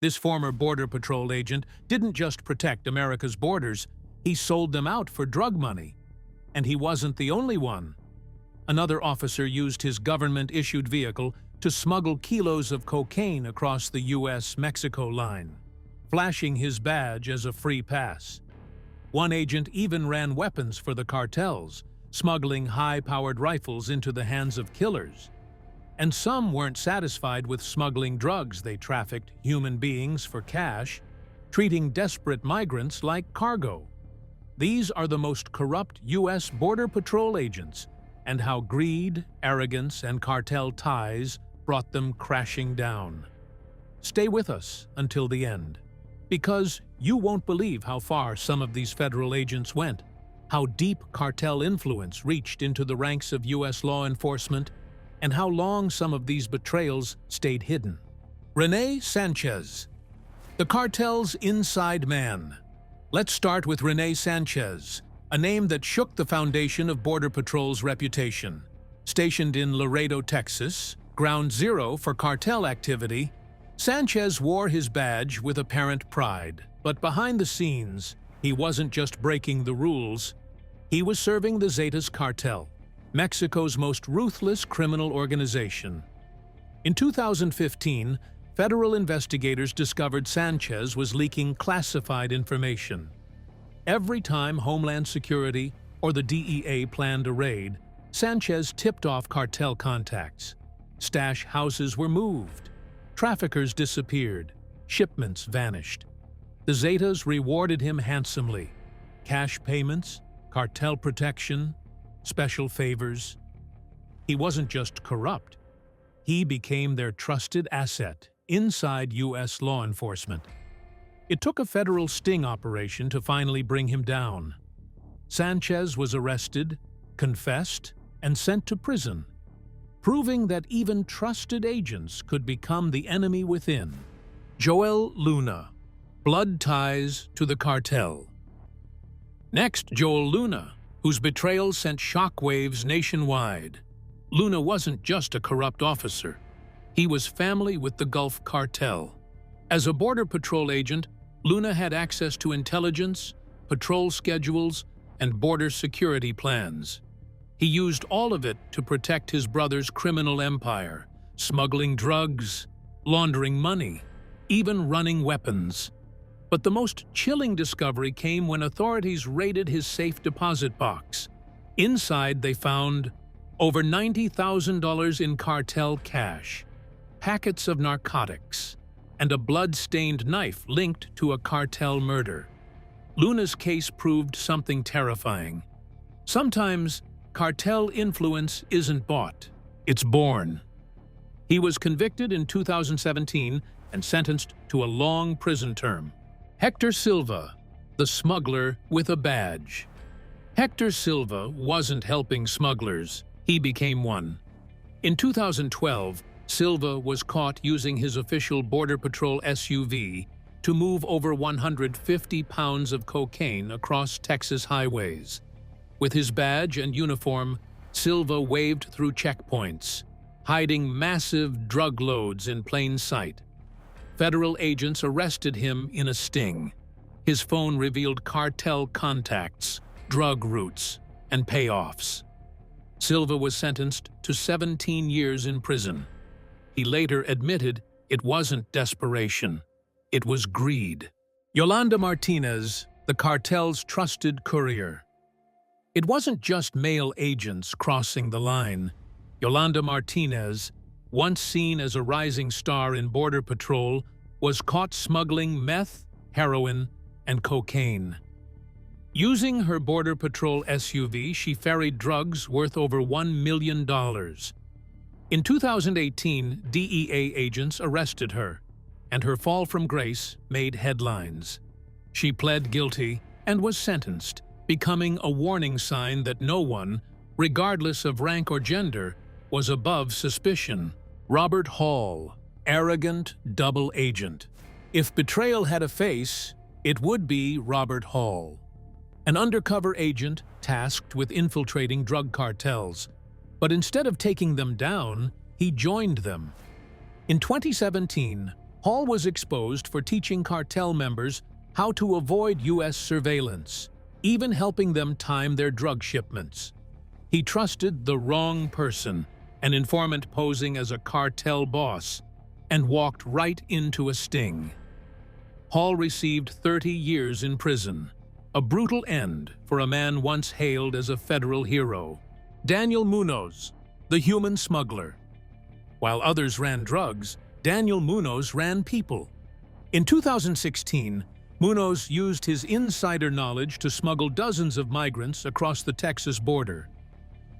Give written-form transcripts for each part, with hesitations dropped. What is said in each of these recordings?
This former Border Patrol agent didn't just protect America's borders, he sold them out for drug money. And he wasn't the only one. Another officer used his government-issued vehicle to smuggle kilos of cocaine across the U.S.-Mexico line, flashing his badge as a free pass. One agent even ran weapons for the cartels, smuggling high-powered rifles into the hands of killers. And some weren't satisfied with smuggling drugs. They trafficked human beings for cash, treating desperate migrants like cargo. These are the most corrupt U.S. Border Patrol agents, and how greed, arrogance, and cartel ties brought them crashing down. Stay with us until the end, because you won't believe how far some of these federal agents went, how deep cartel influence reached into the ranks of U.S. law enforcement, and how long some of these betrayals stayed hidden. Rene Sanchez, the cartel's inside man. Let's start with Rene Sanchez, a name that shook the foundation of Border Patrol's reputation. Stationed in Laredo, Texas, ground zero for cartel activity, Sanchez wore his badge with apparent pride. But behind the scenes, he wasn't just breaking the rules, he was serving the Zetas cartel, Mexico's most ruthless criminal organization. In 2015, federal investigators discovered Sanchez was leaking classified information. Every time Homeland Security or the DEA planned a raid, Sanchez tipped off cartel contacts. Stash houses were moved. Traffickers disappeared. Shipments vanished. The Zetas rewarded him handsomely. Cash payments, cartel protection, special favors. He wasn't just corrupt. He became their trusted asset inside U.S. law enforcement. It took a federal sting operation to finally bring him down. Sanchez was arrested, confessed, and sent to prison, proving that even trusted agents could become the enemy within. Joel Luna, blood ties to the cartel. Next, Joel Luna, whose betrayal sent shockwaves nationwide. Luna wasn't just a corrupt officer. He was family with the Gulf Cartel. As a Border Patrol agent, Luna had access to intelligence, patrol schedules, and border security plans. He used all of it to protect his brother's criminal empire, smuggling drugs, laundering money, even running weapons. But the most chilling discovery came when authorities raided his safe deposit box. Inside, they found over $90,000 in cartel cash, packets of narcotics, and a blood-stained knife linked to a cartel murder. Luna's case proved something terrifying. Sometimes, cartel influence isn't bought, it's born. He was convicted in 2017 and sentenced to a long prison term. Hector Silva, the smuggler with a badge. Hector Silva wasn't helping smugglers, he became one. In 2012, Silva was caught using his official Border Patrol SUV to move over 150 pounds of cocaine across Texas highways. With his badge and uniform, Silva waved through checkpoints, hiding massive drug loads in plain sight. Federal agents arrested him in a sting. His phone revealed cartel contacts, drug routes, and payoffs. Silva was sentenced to 17 years in prison. He later admitted it wasn't desperation, it was greed. Yolanda Martinez, the cartel's trusted courier. It wasn't just male agents crossing the line. Yolanda Martinez, once seen as a rising star in Border Patrol, was caught smuggling meth, heroin, and cocaine. Using her Border Patrol SUV, she ferried drugs worth over $1 million. In 2018, DEA agents arrested her, and her fall from grace made headlines. She pled guilty and was sentenced, becoming a warning sign that no one, regardless of rank or gender, was above suspicion. Robert Hall, arrogant double agent. If betrayal had a face, it would be Robert Hall, an undercover agent tasked with infiltrating drug cartels. But instead of taking them down, he joined them. In 2017, Hall was exposed for teaching cartel members how to avoid U.S. surveillance, even helping them time their drug shipments. He trusted the wrong person, an informant posing as a cartel boss, and walked right into a sting. Hall received 30 years in prison, a brutal end for a man once hailed as a federal hero. Daniel Munoz, the human smuggler. While others ran drugs, Daniel Munoz ran people. In 2016, Munoz used his insider knowledge to smuggle dozens of migrants across the Texas border.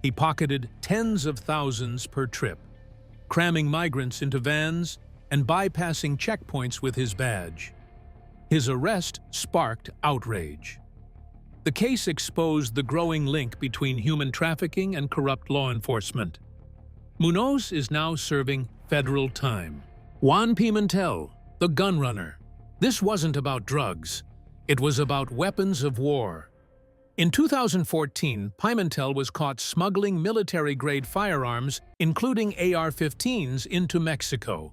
He pocketed tens of thousands per trip, cramming migrants into vans and bypassing checkpoints with his badge. His arrest sparked outrage. The case exposed the growing link between human trafficking and corrupt law enforcement. Munoz is now serving federal time. Juan Pimentel, the gun runner. This wasn't about drugs. It was about weapons of war. In 2014, Pimentel was caught smuggling military-grade firearms, including AR-15s, into Mexico.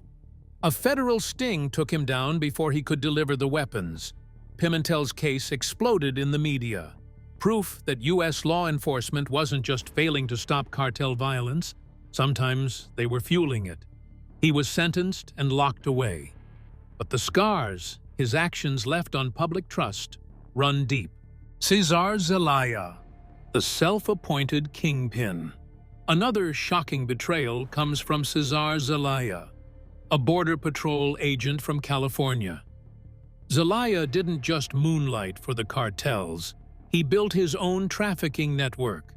A federal sting took him down before he could deliver the weapons. Pimentel's case exploded in the media. Proof that U.S. law enforcement wasn't just failing to stop cartel violence, sometimes they were fueling it. He was sentenced and locked away. But the scars his actions left on public trust run deep. Cesar Zelaya, the self-appointed kingpin. Another shocking betrayal comes from Cesar Zelaya, a border patrol agent from California. Zelaya didn't just moonlight for the cartels, he built his own trafficking network.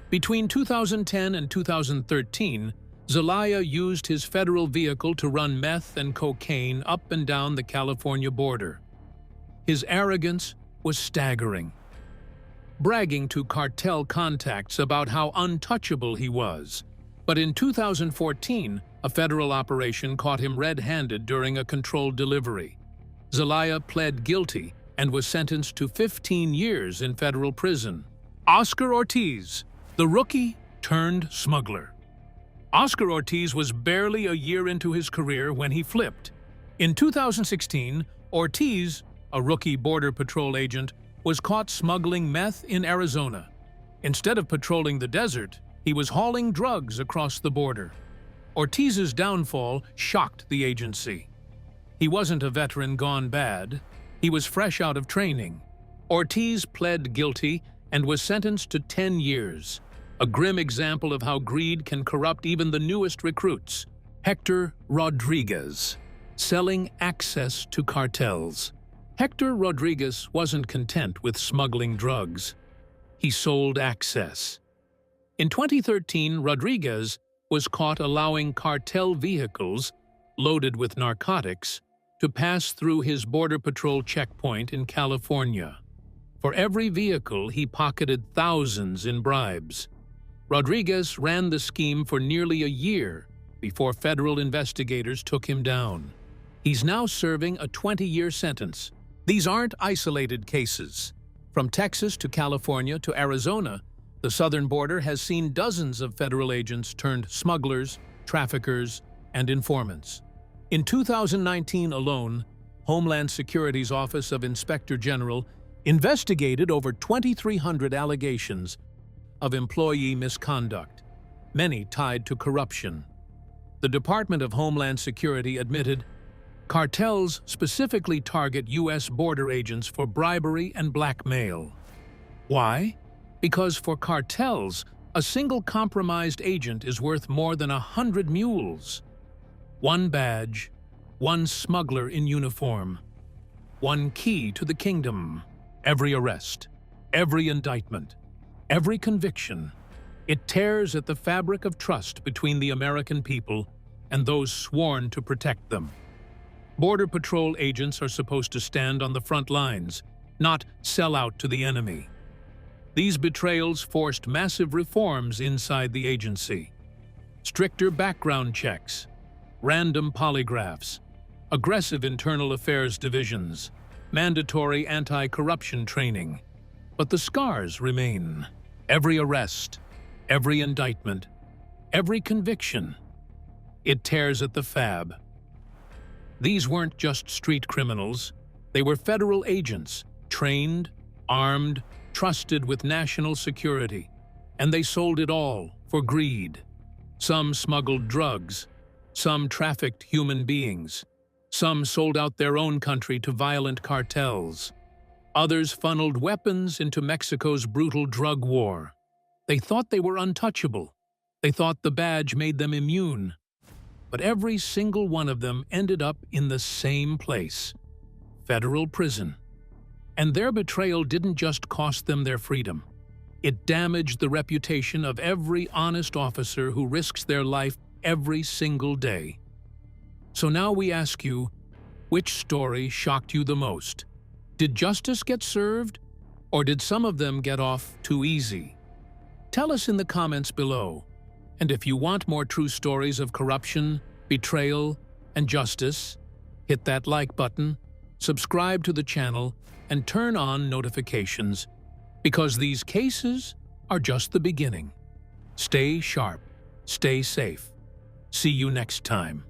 Between 2010 and 2013, Zelaya used his federal vehicle to run meth and cocaine up and down the California border. His arrogance was staggering, bragging to cartel contacts about how untouchable he was. But in 2014, a federal operation caught him red-handed during a controlled delivery. Zelaya pled guilty and was sentenced to 15 years in federal prison. Oscar Ortiz, the rookie turned smuggler. Oscar Ortiz was barely a year into his career when he flipped. In 2016, Ortiz, a rookie border patrol agent, was caught smuggling meth in Arizona. Instead of patrolling the desert, he was hauling drugs across the border. Ortiz's downfall shocked the agency. He wasn't a veteran gone bad. He was fresh out of training. Ortiz pled guilty and was sentenced to 10 years. A grim example of how greed can corrupt even the newest recruits. Hector Rodriguez, selling access to cartels. Hector Rodriguez wasn't content with smuggling drugs. He sold access. In 2013, Rodriguez was caught allowing cartel vehicles, loaded with narcotics, to pass through his border patrol checkpoint in California. For every vehicle, he pocketed thousands in bribes. Rodriguez ran the scheme for nearly a year before federal investigators took him down. He's now serving a 20-year sentence. These aren't isolated cases. From Texas to California to Arizona, the southern border has seen dozens of federal agents turned smugglers, traffickers, and informants. In 2019 alone, Homeland Security's Office of Inspector General investigated over 2,300 allegations of employee misconduct, many tied to corruption. The Department of Homeland Security admitted cartels specifically target U.S. border agents for bribery and blackmail. Why? Because for cartels, a single compromised agent is worth more than 100 mules. One badge, one smuggler in uniform, one key to the kingdom. Every arrest, every indictment, every conviction, it tears at the fabric of trust between the American people and those sworn to protect them. Border Patrol agents are supposed to stand on the front lines, not sell out to the enemy. These betrayals forced massive reforms inside the agency. Stricter background checks, random polygraphs, aggressive internal affairs divisions, mandatory anti-corruption training. But the scars remain. Every arrest, every indictment, every conviction, it tears at the fab. These weren't just street criminals. They were federal agents, trained, armed, trusted with national security. And they sold it all for greed. Some smuggled drugs. Some trafficked human beings. Some sold out their own country to violent cartels. Others funneled weapons into Mexico's brutal drug war. They thought they were untouchable. They thought the badge made them immune. But every single one of them ended up in the same place: federal prison. And their betrayal didn't just cost them their freedom. It damaged the reputation of every honest officer who risks their life every single day. So now we ask you, which story shocked you the most? Did justice get served, or did some of them get off too easy? Tell us in the comments below. And if you want more true stories of corruption, betrayal, and justice, hit that like button, subscribe to the channel, and turn on notifications, because these cases are just the beginning. Stay sharp, stay safe. See you next time.